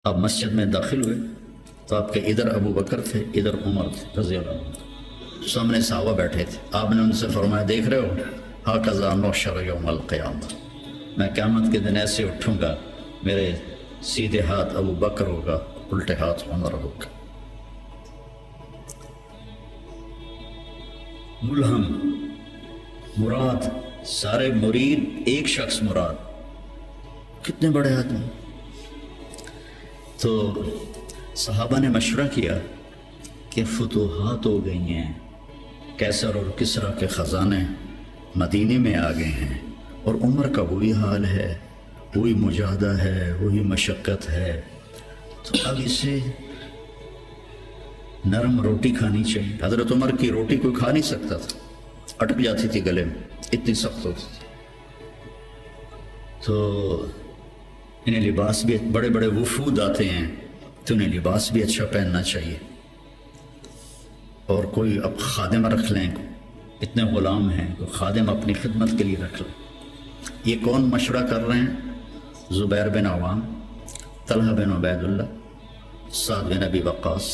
آپ مسجد میں داخل ہوئے تو آپ کے ادھر ابو بکر تھے، ادھر عمر تھے رضی اللہ عنہ، سامنے صحابہ بیٹھے تھے۔ آپ نے ان سے فرمایا، دیکھ رہے ہو ہاکذا نحشر یوم القیامہ، میں قیامت کے دن ایسے اٹھوں گا، میرے سیدھے ہاتھ ابو بکر ہوگا، الٹے ہاتھ عمر ہوگا۔ ملہم مراد، سارے مرید ایک شخص مراد، کتنے بڑے آدمی۔ تو صحابہ نے مشورہ کیا کہ فتوحات ہو گئی ہیں، کیسر اور کسریٰ کے خزانے مدینے میں آ گئے ہیں، اور عمر کا وہی حال ہے، وہی مجاہدہ ہے، وہی مشقت ہے، تو اب اسے نرم روٹی کھانی چاہیے۔ حضرت عمر کی روٹی کوئی کھا نہیں سکتا تھا، اٹک جاتی تھی گلے میں، اتنی سخت ہوتی تھی۔ تو انہیں لباس بھی، بڑے بڑے وفود آتے ہیں تو انہیں لباس بھی اچھا پہننا چاہیے، اور کوئی اب خادم رکھ لیں، اتنے غلام ہیں، کوئی خادم اپنی خدمت کے لیے رکھ لیں۔ یہ کون مشورہ کر رہے ہیں؟ زبیر بن عوام، طلحہ بن عبید اللہ، سعد بن ابی وقاص،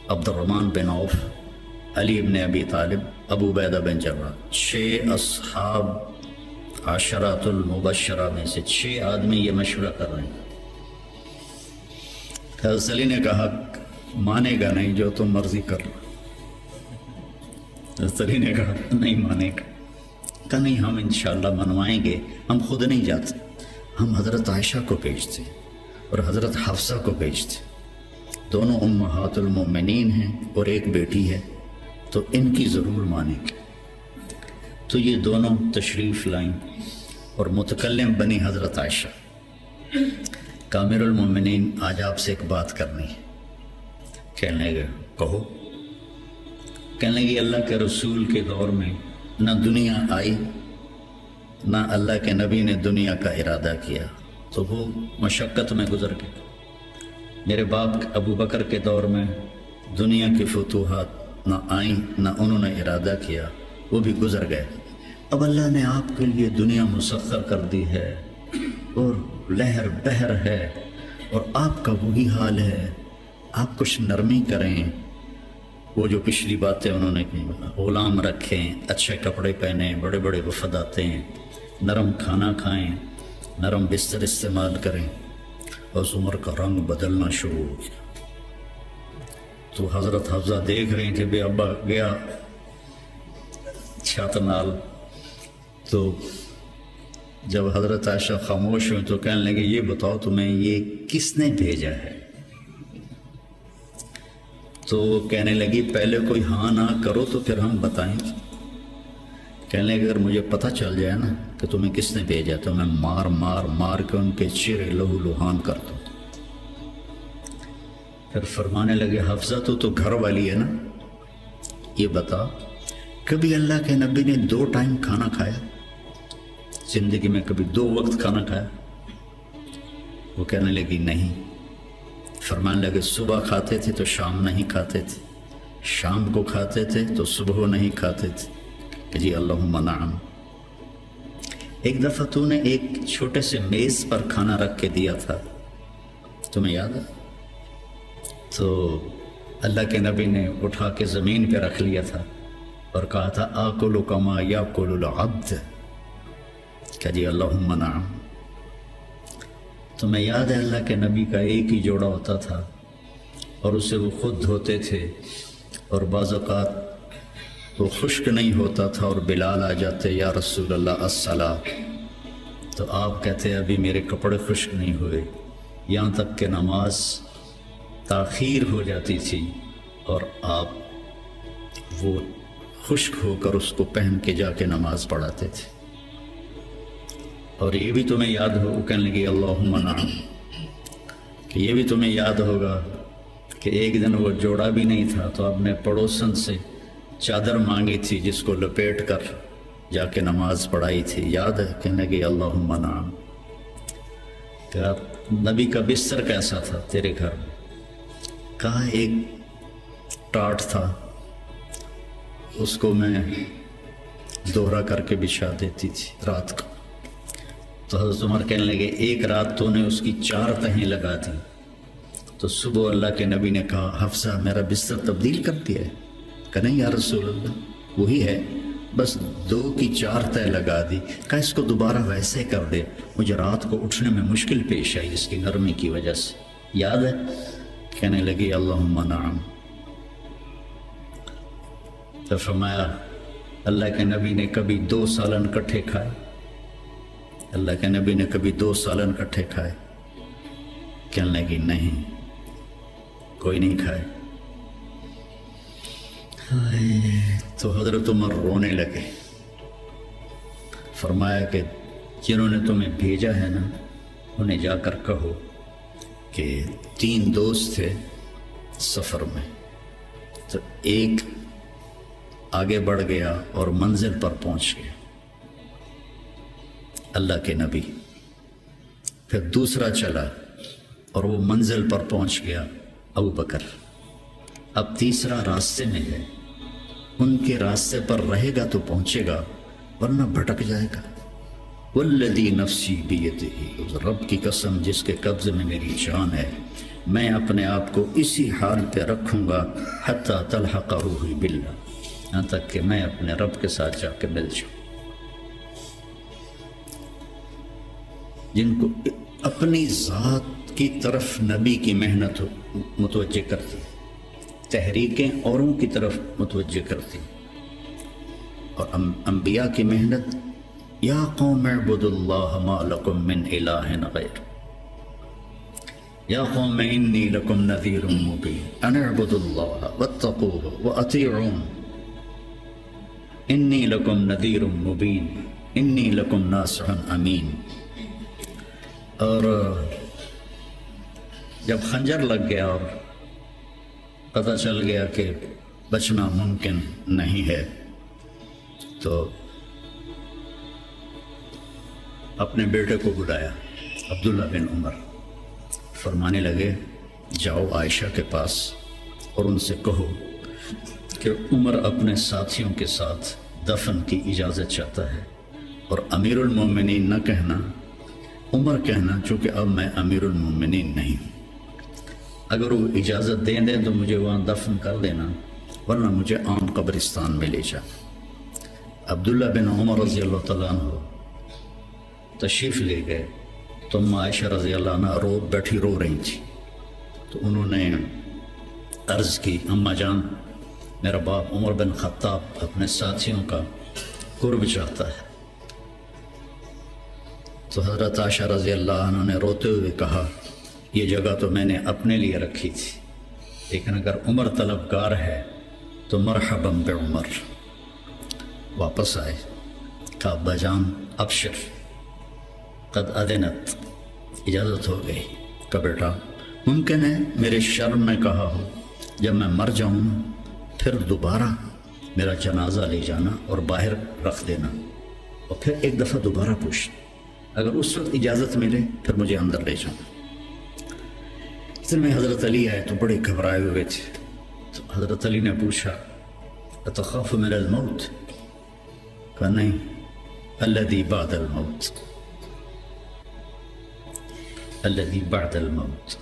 عبد الرحمن بن عوف، علی بن ابی طالب، ابو عبیدہ بن جراح، 6 اصحاب عشرات المبشرہ میں سے 6 آدمی یہ مشورہ کر رہے ہیں۔ حضرت علی نے کہا، مانے گا نہیں، جو تم مرضی کر لو۔ حضرت علی نے کہا نہیں مانے گا، کہا نہیں، ہم انشاءاللہ منوائیں گے، ہم خود نہیں جاتے، ہم حضرت عائشہ کو بھیجتے اور حضرت حفصہ کو بھیجتے، دونوں امہات المومنین ہیں اور ایک بیٹی ہے، تو ان کی ضرور مانیں گے۔ تو یہ دونوں تشریف لائیں اور متکلم بنی حضرت عائشہ، کامر المومنین، آج آپ سے ایک بات کرنی ہے۔ کہنے لگے کہو۔ کہنے لگے اللہ کے رسول کے دور میں نہ دنیا آئی، نہ اللہ کے نبی نے دنیا کا ارادہ کیا، تو وہ مشقت میں گزر گئے۔ میرے باپ ابو بکر کے دور میں دنیا کی فتوحات نہ آئیں، نہ انہوں نے ارادہ کیا، وہ بھی گزر گئے۔ اب اللہ نے آپ کے لیے دنیا مسخر کر دی ہے، اور لہر بہر ہے، اور آپ کا وہی حال ہے، آپ کچھ نرمی کریں۔ وہ جو پچھلی باتیں انہوں نے کی، غلام رکھیں، اچھے کپڑے پہنیں، بڑے بڑے وفد آتے ہیں، نرم کھانا کھائیں، نرم بستر استعمال کریں۔ اور عمر کا رنگ بدلنا شروع ہو گیا۔ تو حضرت حفصہ دیکھ رہی تھے، بے ابا گیا چھت نال، تو جب حضرت عائشہ خاموش ہوئی تو کہنے لگے، یہ بتاؤ تمہیں یہ کس نے بھیجا ہے؟ تو کہنے لگی، پہلے کوئی ہاں نہ کرو تو پھر ہم بتائیں گے۔ کہنے لگے، اگر مجھے پتہ چل جائے نا کہ تمہیں کس نے بھیجا تو میں مار مار مار کے ان کے چہرے لہو لہان کر دوں۔ پھر فرمانے لگے، حفصہ تو گھر والی ہے نا، یہ بتا کبھی اللہ کے نبی نے 2 ٹائم کھانا کھایا؟ زندگی میں کبھی 2 وقت کھانا کھایا؟ وہ کہنے لگی نہیں۔ فرمانے لگے، صبح کھاتے تھے تو شام نہیں کھاتے تھے، شام کو کھاتے تھے تو صبح نہیں کھاتے تھے، کہ جی اللہم نعم۔ ایک دفعہ تو نے ایک چھوٹے سے میز پر کھانا رکھ کے دیا تھا، تمہیں یاد ہے؟ تو اللہ کے نبی نے اٹھا کے زمین پہ رکھ لیا تھا اور کہا تھا، آکل کما یاکل العبد، کہ جی اللہم نعم۔ تمہیں یاد ہے اللہ کے نبی کا ایک ہی جوڑا ہوتا تھا اور اسے وہ خود دھوتے تھے، اور بعض اوقات وہ خشک نہیں ہوتا تھا اور بلال آ جاتے، یا رسول اللہ الصلاۃ، تو آپ کہتے ابھی میرے کپڑے خشک نہیں ہوئے، یہاں تک کہ نماز تاخیر ہو جاتی تھی اور آپ وہ خشک ہو کر اس کو پہن کے جا کے نماز پڑھاتے تھے۔ اور یہ بھی تمہیں یاد ہو، وہ کہنے لگی اللہم نعم، کہ یہ بھی تمہیں یاد ہوگا کہ ایک دن وہ جوڑا بھی نہیں تھا تو آپ نے پڑوسن سے چادر مانگی تھی جس کو لپیٹ کر جا کے نماز پڑھائی تھی، یاد ہے؟ کہنے لگی اللہم نعم۔ کہ نبی کا بستر کیسا تھا تیرے گھر میں؟ کہا ایک ٹاٹ تھا، اس کو میں دوہرا کر کے بچھا دیتی تھی رات کو۔ تو حضرت عمر کہنے لگے، ایک رات تو نے اس کی 4 تہیں لگا دی، تو صبح اللہ کے نبی نے کہا حفصہ میرا بستر تبدیل کر دیا ہے؟ کہ نہیں یا رسول اللہ وہی ہے، بس 2 کی 4 تہ لگا دی۔ کہا اس کو دوبارہ ویسے کر دے، مجھے رات کو اٹھنے میں مشکل پیش آئی اس کی نرمی کی وجہ سے، یاد ہے؟ کہنے لگی اللہم نعم۔ تو فرمایا اللہ کے نبی نے کبھی 2 سالن کٹھے کھائے؟ اللہ کے نبی نے کبھی 2 سالن کٹھے کھائے؟ کہنے لگی نہیں، کوئی نہیں کھائے۔ تو حضرت عمر رونے لگے، فرمایا کہ جنہوں نے تمہیں بھیجا ہے نا انہیں جا کر کہو کہ 3 دوست تھے سفر میں، تو ایک آگے بڑھ گیا اور منزل پر پہنچ گیا اللہ کے نبی، پھر دوسرا چلا اور وہ منزل پر پہنچ گیا ابو بکر، اب تیسرا راستے میں ہے، ان کے راستے پر رہے گا تو پہنچے گا ورنہ بھٹک جائے گا۔ والذی نفسی بیدہ، اس رب کی قسم جس کے قبضے میں میری جان ہے، میں اپنے آپ کو اسی حال پہ رکھوں گا حتی تلحقہ باللہ، یہاں تک کہ میں اپنے رب کے ساتھ جا کے مل جاؤں۔ جن کو اپنی ذات کی طرف نبی کی محنت متوجہ کرتی، تحریکیں اوروں کی طرف متوجہ کرتی، اور انبیاء کی محنت یا قوم اعبدوا اللہ ما لکم من الہ غیر، یا قوم انی لکم نذیر مبین ان اعبدوا اللہ واتقوہ واطیعون انی لکم نذیر مبین انی لکم ناصح امین۔ اور جب خنجر لگ گیا اور پتہ چل گیا کہ بچنا ممکن نہیں ہے، تو اپنے بیٹے کو بلایا عبداللہ بن عمر، فرمانے لگے جاؤ عائشہ کے پاس اور ان سے کہو کہ عمر اپنے ساتھیوں کے ساتھ دفن کی اجازت چاہتا ہے، اور امیر المومنین نہ کہنا، عمر کہنا، چونکہ اب میں امیر المومنین نہیں ہوں، اگر وہ اجازت دیں دیں تو مجھے وہاں دفن کر دینا ورنہ مجھے عام قبرستان میں لے جا۔ عبداللہ بن عمر رضی اللہ تعالیٰ عنہ تشریف لے گئے تو عائشہ رضی اللہ عنہ بیٹھی رو رہی تھی، تو انہوں نے عرض کی اماں جان میرا باپ عمر بن خطاب اپنے ساتھیوں کا قرب چاہتا ہے۔ تو حضرت عائشہ رضی اللہ عنہ نے روتے ہوئے کہا یہ جگہ تو میں نے اپنے لیے رکھی تھی، لیکن اگر عمر طلبگار ہے تو مرحبا بعمر۔ واپس آئے، کہا ابا جان ابشر قد اذنت، اجازت ہو گئی۔ کہا بیٹا ممکن ہے میرے شرم میں کہا ہو، جب میں مر جاؤں پھر دوبارہ میرا جنازہ لے جانا اور باہر رکھ دینا، اور پھر ایک دفعہ دوبارہ پوچھنا، اگر اس وقت اجازت ملے پھر مجھے اندر لے جانا۔ اس میں حضرت علی آئے تو بڑے گھبرائے ہوئے تھے، تو حضرت علی نے پوچھا اتخاف من الموت؟ کہا نہیں، الذی بعد الموت، الذی بعد الموت۔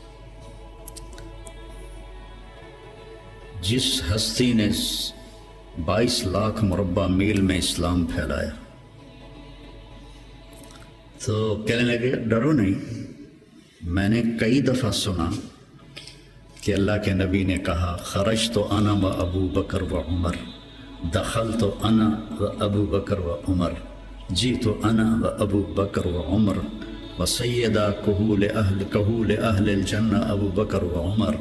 جس ہستی نے 22 لاکھ مربع میل میں اسلام پھیلایا، تو کہنے لگے ڈرو نہیں، میں نے کئی دفعہ سنا کہ اللہ کے نبی نے کہا خرج تو انا و ابو بکر و عمر، دخل تو انا و ابو بکر و عمر، جی تو انا و ابو بکر و عمر، و سیدہ کہول اہل الجنہ ابو بکر و عمر۔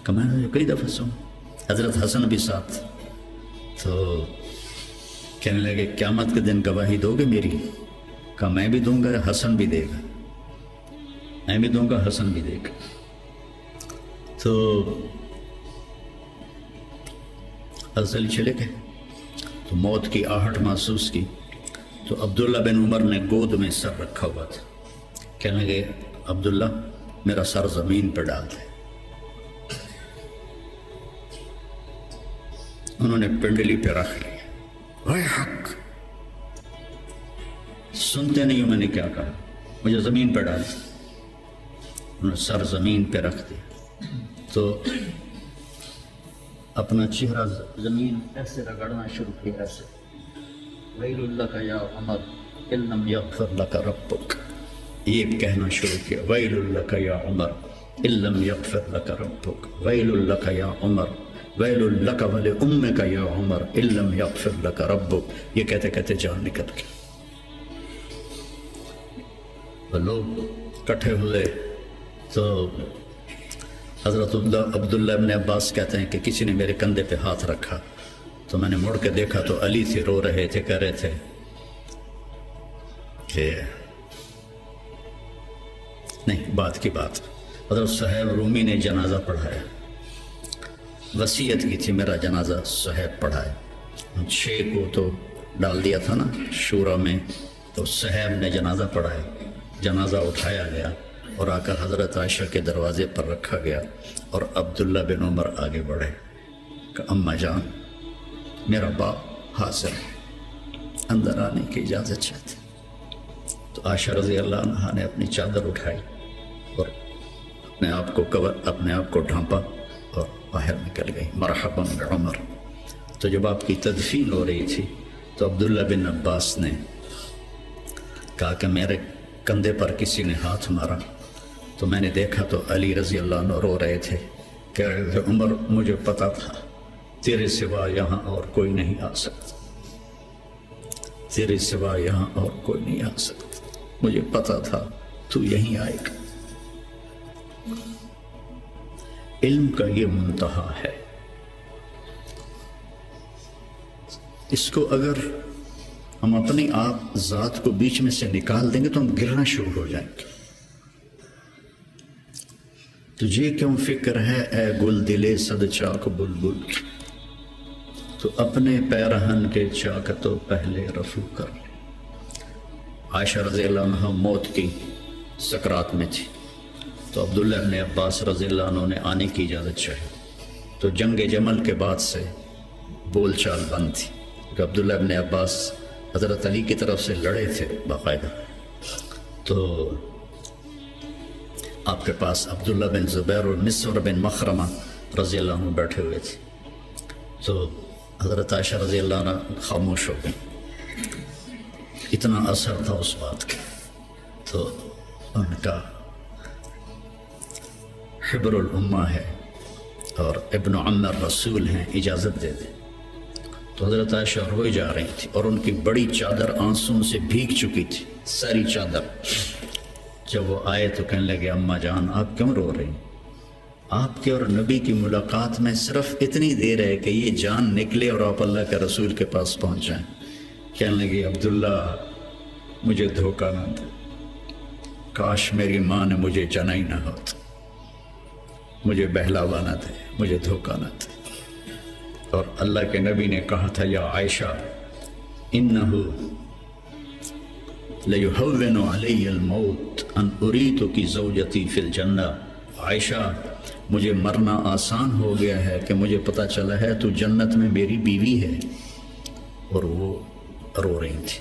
کہ میں نے کئی دفعہ سنا، حضرت حسن بھی ساتھ، تو کہنے لگے قیامت کے دن گواہی دو گے میری؟ کہا میں بھی دوں گا، حسن بھی دے گا، میں بھی دوں گا، حسن بھی دے گا۔ تو حضرت علی چلے گئے، تو موت کی آہٹ محسوس کی، تو عبداللہ بن عمر نے گود میں سر رکھا ہوا تھا، کہنے لگے عبداللہ میرا سر زمین پر ڈال دے۔ انہوں نے پنڈلی پہ رکھ لیا، اے حق سنتے نہیں ہو میں نے کیا کہا، مجھے زمین پہ ڈال دیا۔ انہوں نے سر زمین پہ رکھ دیا، تو اپنا چہرہ زمین ایسے رگڑنا شروع کیا، ایسے ویل لک یا عمر ان لم یغفر لک ربک، یہ کہنا شروع کیا، ویل لک یا عمر ان لم یغفر لک ربک، ویل لک یا عمر، ویل لک ولامک یا عمر ان لم یغفر لک ربک، یہ کہتے کہتے جان نکل گئی۔ وہ لوگ اکٹھے ہوئے تو حضرت عبداللہ ابن عباس کہتے ہیں کہ کسی نے میرے کندھے پہ ہاتھ رکھا تو میں نے مڑ کے دیکھا تو علی تھے، رو رہے تھے، کہہ رہے تھے کہ نہیں، بات کی بات، حضرت صہیب رومی نے جنازہ پڑھایا، وصیت کی تھی میرا جنازہ صہیب پڑھائے، 6 کو تو ڈال دیا تھا نا شورا میں، تو صہیب نے جنازہ پڑھایا، جنازہ اٹھایا گیا اور آ کر حضرت عائشہ کے دروازے پر رکھا گیا، اور عبداللہ بن عمر آگے بڑھے کہ اماں جان میرا باپ حاضر ہے، اندر آنے کی اجازت چاہتے۔ تو عائشہ رضی اللہ عنہا نے اپنی چادر اٹھائی اور اپنے آپ کو ڈھانپا اور باہر نکل گئی، مرحبا بعمر۔ تو جب آپ کی تدفین ہو رہی تھی تو عبداللہ بن عباس نے کہا کہ میرے کندھے پر کسی نے ہاتھ مارا، تو میں نے دیکھا تو علی رضی اللہ عنہ رو رہے تھے، کہہ رہے تھے عمر مجھے پتا تھا تیرے سوا یہاں اور کوئی نہیں آ سکتا، تیرے سوا یہاں اور کوئی نہیں آ سکتا، مجھے پتا تھا تو یہیں آئے گا۔ علم کا یہ منتہا ہے، اس کو اگر ہم اپنی آپ ذات کو بیچ میں سے نکال دیں گے تو ہم گرنا شروع ہو جائیں گے۔ تجھے کیوں فکر ہے اے گل دلے صد چاک بلبل، تو اپنے پیرہن کے چاک تو پہلے رفو کر لے۔ عائشہ رضی اللہ عنہ موت کی سکرات میں تھی، تو عبداللہ ابن عباس رضی اللہ عنہ نے آنے کی اجازت چاہی، تو جنگ جمل کے بعد سے بول چال بند تھی، کہ عبداللہ ابن عباس حضرت علی کی طرف سے لڑے تھے باقاعدہ، تو آپ کے پاس عبداللہ بن زبیر اور مسور بن مخرمہ رضی اللہ عنہ بیٹھے ہوئے تھے، تو حضرت عائشہ رضی اللہ عنہ خاموش ہو گئی، اتنا اثر تھا اس بات کا۔ تو ان کا حبر الامہ ہے اور ابن عم الرسول ہیں، اجازت دے دیں۔ تو حضرت عائشہ روئے جا رہی تھی اور ان کی بڑی چادر آنسوں سے بھیگ چکی تھی، ساری چادر۔ جب وہ آئے تو کہنے لگے اماں جان آپ کیوں رو رہی ہیں؟ آپ کے اور نبی کی ملاقات میں صرف اتنی دیر ہے کہ یہ جان نکلے اور آپ اللہ کے رسول کے پاس پہنچ جائیں۔ کہنے لگے عبداللہ مجھے دھوکہ نہ دے، کاش میری ماں نے مجھے جنا ہی نہ ہوتا، مجھے بہلاوا نہ دے، مجھے دھوکہ نہ دے۔ اور اللہ کے نبی نے کہا تھا یا عائشہ انہو لیہون علی الموت ان اریتک زوجتی فی الجنہ، عائشہ مجھے مرنا آسان ہو گیا ہے کہ مجھے پتہ چلا ہے تو جنت میں میری بیوی ہے۔ اور وہ رو رہی تھی۔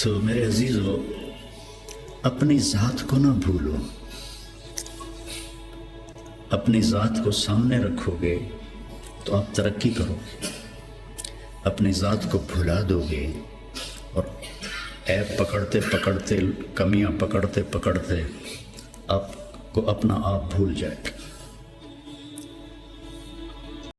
تو میرے عزیزو اپنی ذات کو نہ بھولو، اپنی ذات کو سامنے رکھو گے تو آپ ترقی کرو گے، اپنی ذات کو بھلا دو گے اور عیب پکڑتے پکڑتے، کمیاں پکڑتے پکڑتے آپ کو اپنا آپ بھول جائے گا۔